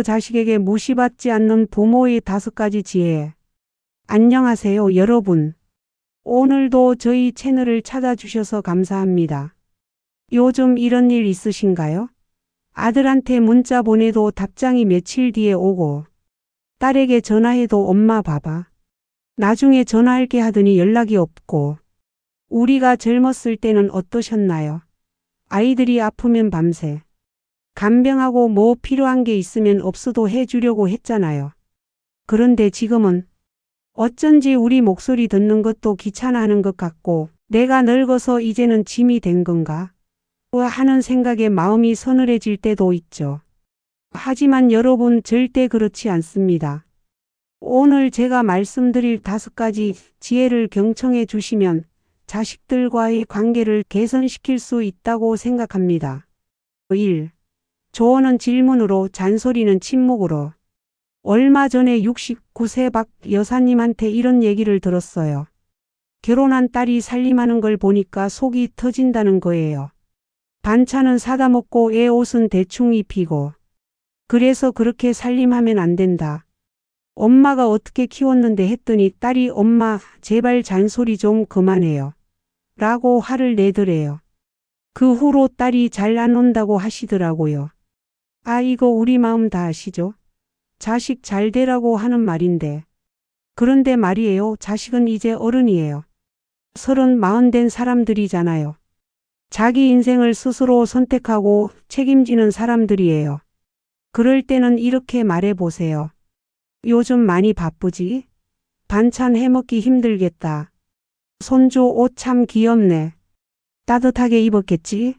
자식에게 무시받지 않는 부모의 5가지 지혜. 안녕하세요, 여러분. 오늘도 저희 채널을 찾아주셔서 감사합니다. 요즘 이런 일 있으신가요? 아들한테 문자 보내도 답장이 며칠 뒤에 오고, 딸에게 전화해도 엄마 봐봐. 나중에 전화할게 하더니 연락이 없고. 우리가 젊었을 때는 어떠셨나요? 아이들이 아프면 밤새 간병하고 뭐 필요한 게 있으면 업소도 해주려고 했잖아요. 그런데 지금은 어쩐지 우리 목소리 듣는 것도 귀찮아하는 것 같고, 내가 늙어서 이제는 짐이 된 건가? 하는 생각에 마음이 서늘해질 때도 있죠. 하지만 여러분, 절대 그렇지 않습니다. 오늘 제가 말씀드릴 5가지 지혜를 경청해 주시면 자식들과의 관계를 개선시킬 수 있다고 생각합니다. 1. 조언은 질문으로, 잔소리는 침묵으로. 얼마 전에 69세 박 여사님한테 이런 얘기를 들었어요. 결혼한 딸이 살림하는 걸 보니까 속이 터진다는 거예요. 반찬은 사다 먹고 애 옷은 대충 입히고. 그래서 그렇게 살림하면 안 된다. 엄마가 어떻게 키웠는데 했더니 딸이 엄마 제발 잔소리 좀 그만해요. 라고 화를 내더래요. 그 후로 딸이 잘 안 온다고 하시더라고요. 아, 이거 우리 마음 다 아시죠? 자식 잘 되라고 하는 말인데. 그런데 말이에요. 자식은 이제 어른이에요. 30, 40 된 사람들이잖아요. 자기 인생을 스스로 선택하고 책임지는 사람들이에요. 그럴 때는 이렇게 말해보세요. 요즘 많이 바쁘지? 반찬 해먹기 힘들겠다. 손주 옷 참 귀엽네. 따뜻하게 입었겠지?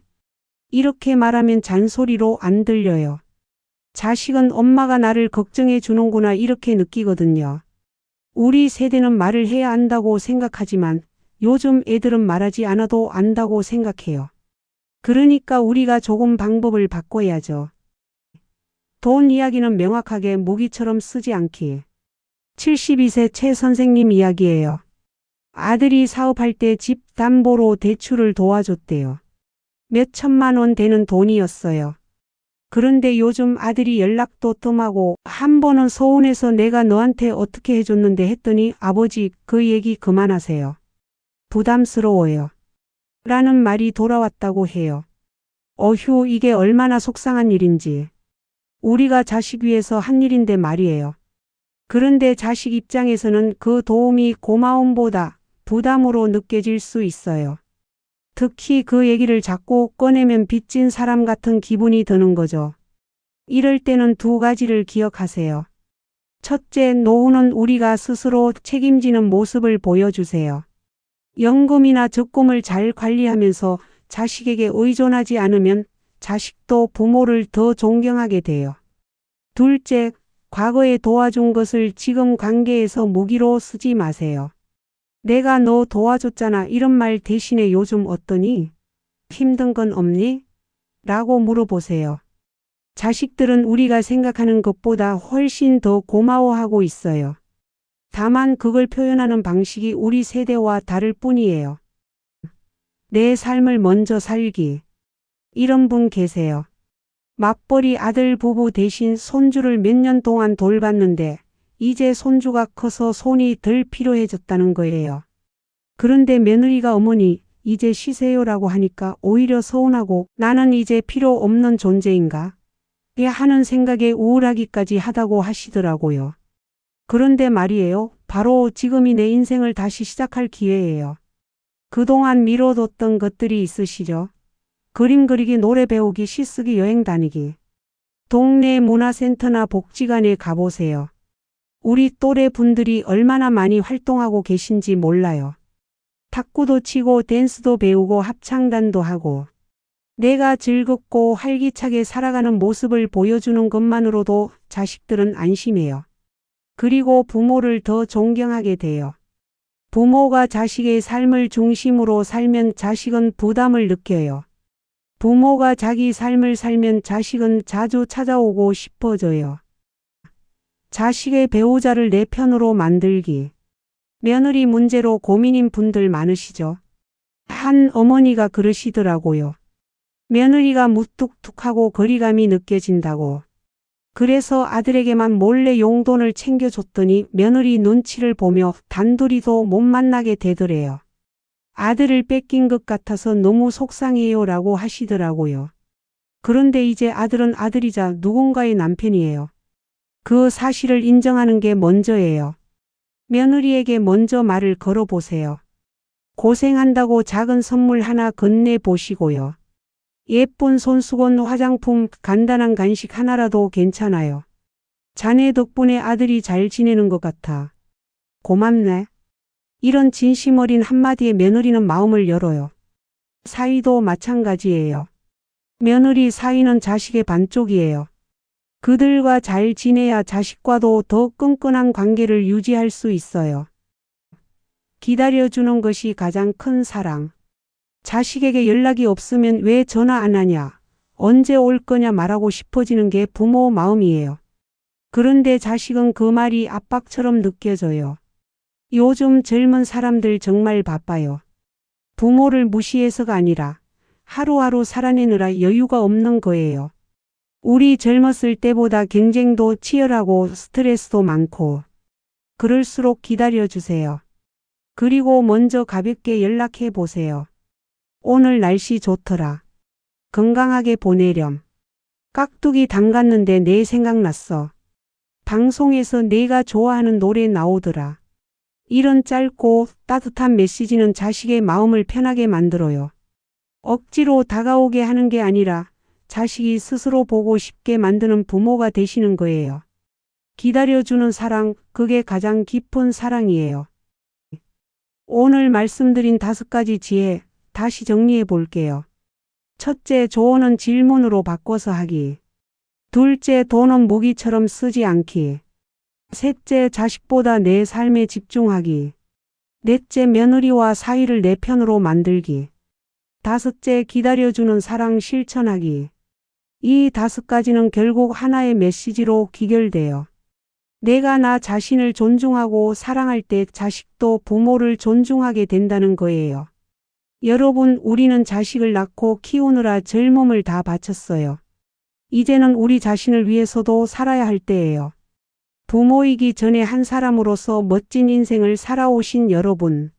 이렇게 말하면 잔소리로 안 들려요. 자식은 엄마가 나를 걱정해 주는구나 이렇게 느끼거든요. 우리 세대는 말을 해야 한다고 생각하지만 요즘 애들은 말하지 않아도 안다고 생각해요. 그러니까 우리가 조금 방법을 바꿔야죠. 돈 이야기는 명확하게 무기처럼 쓰지 않기. 72세 최 선생님 이야기예요. 아들이 사업할 때 집 담보로 대출을 도와줬대요. 몇 천만 원 되는 돈이었어요. 그런데 요즘 아들이 연락도 뜸하고 한 번은 서운해서 내가 너한테 어떻게 해줬는데 했더니 아버지 그 얘기 그만하세요. 부담스러워요. 라는 말이 돌아왔다고 해요. 어휴, 이게 얼마나 속상한 일인지. 우리가 자식 위해서 한 일인데 말이에요. 그런데 자식 입장에서는 그 도움이 고마움보다 부담으로 느껴질 수 있어요. 특히 그 얘기를 자꾸 꺼내면 빚진 사람 같은 기분이 드는 거죠. 이럴 때는 2가지를 기억하세요. 첫째, 노후는 우리가 스스로 책임지는 모습을 보여주세요. 연금이나 적금을 잘 관리하면서 자식에게 의존하지 않으면 자식도 부모를 더 존경하게 돼요. 둘째, 과거에 도와준 것을 지금 관계에서 무기로 쓰지 마세요. 내가 너 도와줬잖아 이런 말 대신에 요즘 어떠니? 힘든 건 없니? 라고 물어보세요. 자식들은 우리가 생각하는 것보다 훨씬 더 고마워하고 있어요. 다만 그걸 표현하는 방식이 우리 세대와 다를 뿐이에요. 내 삶을 먼저 살기. 이런 분 계세요. 맞벌이 아들 부부 대신 손주를 몇 년 동안 돌봤는데 이제 손주가 커서 손이 덜 필요해졌다는 거예요. 그런데 며느리가 어머니 이제 쉬세요라고 하니까 오히려 서운하고 나는 이제 필요 없는 존재인가? 하는 생각에 우울하기까지 하다고 하시더라고요. 그런데 말이에요. 바로 지금이 내 인생을 다시 시작할 기회예요. 그동안 미뤄뒀던 것들이 있으시죠? 그림 그리기, 노래 배우기, 시 쓰기, 여행 다니기. 동네 문화센터나 복지관에 가보세요. 우리 또래 분들이 얼마나 많이 활동하고 계신지 몰라요. 탁구도 치고 댄스도 배우고 합창단도 하고. 내가 즐겁고 활기차게 살아가는 모습을 보여주는 것만으로도 자식들은 안심해요. 그리고 부모를 더 존경하게 돼요. 부모가 자식의 삶을 중심으로 살면 자식은 부담을 느껴요. 부모가 자기 삶을 살면 자식은 자주 찾아오고 싶어져요. 자식의 배우자를 내 편으로 만들기. 며느리 문제로 고민인 분들 많으시죠? 한 어머니가 그러시더라고요. 며느리가 무뚝뚝하고 거리감이 느껴진다고. 그래서 아들에게만 몰래 용돈을 챙겨줬더니 며느리 눈치를 보며 단둘이도 못 만나게 되더래요. 아들을 뺏긴 것 같아서 너무 속상해요라고 하시더라고요. 그런데 이제 아들은 아들이자 누군가의 남편이에요. 그 사실을 인정하는 게 먼저예요. 며느리에게 먼저 말을 걸어보세요. 고생한다고 작은 선물 하나 건네보시고요. 예쁜 손수건, 화장품, 간단한 간식 하나라도 괜찮아요. 자네 덕분에 아들이 잘 지내는 것 같아. 고맙네. 이런 진심 어린 한마디에 며느리는 마음을 열어요. 사위도 마찬가지예요. 며느리 사위는 자식의 반쪽이에요. 그들과 잘 지내야 자식과도 더 끈끈한 관계를 유지할 수 있어요. 기다려주는 것이 가장 큰 사랑. 자식에게 연락이 없으면 왜 전화 안 하냐, 언제 올 거냐 말하고 싶어지는 게 부모 마음이에요. 그런데 자식은 그 말이 압박처럼 느껴져요. 요즘 젊은 사람들 정말 바빠요. 부모를 무시해서가 아니라 하루하루 살아내느라 여유가 없는 거예요. 우리 젊었을 때보다 경쟁도 치열하고 스트레스도 많고. 그럴수록 기다려주세요. 그리고 먼저 가볍게 연락해 보세요. 오늘 날씨 좋더라. 건강하게 보내렴. 깍두기 담갔는데 내 생각났어. 방송에서 내가 좋아하는 노래 나오더라. 이런 짧고 따뜻한 메시지는 자식의 마음을 편하게 만들어요. 억지로 다가오게 하는 게 아니라 자식이 스스로 보고 싶게 만드는 부모가 되시는 거예요. 기다려주는 사랑, 그게 가장 깊은 사랑이에요. 오늘 말씀드린 5가지 지혜, 다시 정리해 볼게요. 첫째, 조언은 질문으로 바꿔서 하기. 둘째, 돈은 무기처럼 쓰지 않기. 셋째, 자식보다 내 삶에 집중하기. 넷째, 며느리와 사이를 내 편으로 만들기. 다섯째, 기다려주는 사랑 실천하기. 이 5가지는 결국 하나의 메시지로 귀결돼요. 내가 나 자신을 존중하고 사랑할 때 자식도 부모를 존중하게 된다는 거예요. 여러분, 우리는 자식을 낳고 키우느라 젊음을 다 바쳤어요. 이제는 우리 자신을 위해서도 살아야 할 때예요. 부모이기 전에 한 사람으로서 멋진 인생을 살아오신 여러분,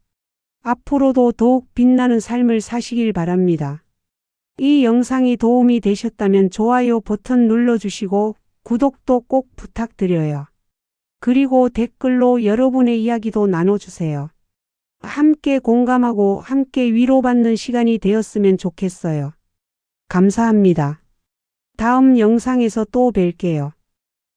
앞으로도 더욱 빛나는 삶을 사시길 바랍니다. 이 영상이 도움이 되셨다면 좋아요 버튼 눌러주시고 구독도 꼭 부탁드려요. 그리고 댓글로 여러분의 이야기도 나눠주세요. 함께 공감하고 함께 위로받는 시간이 되었으면 좋겠어요. 감사합니다. 다음 영상에서 또 뵐게요.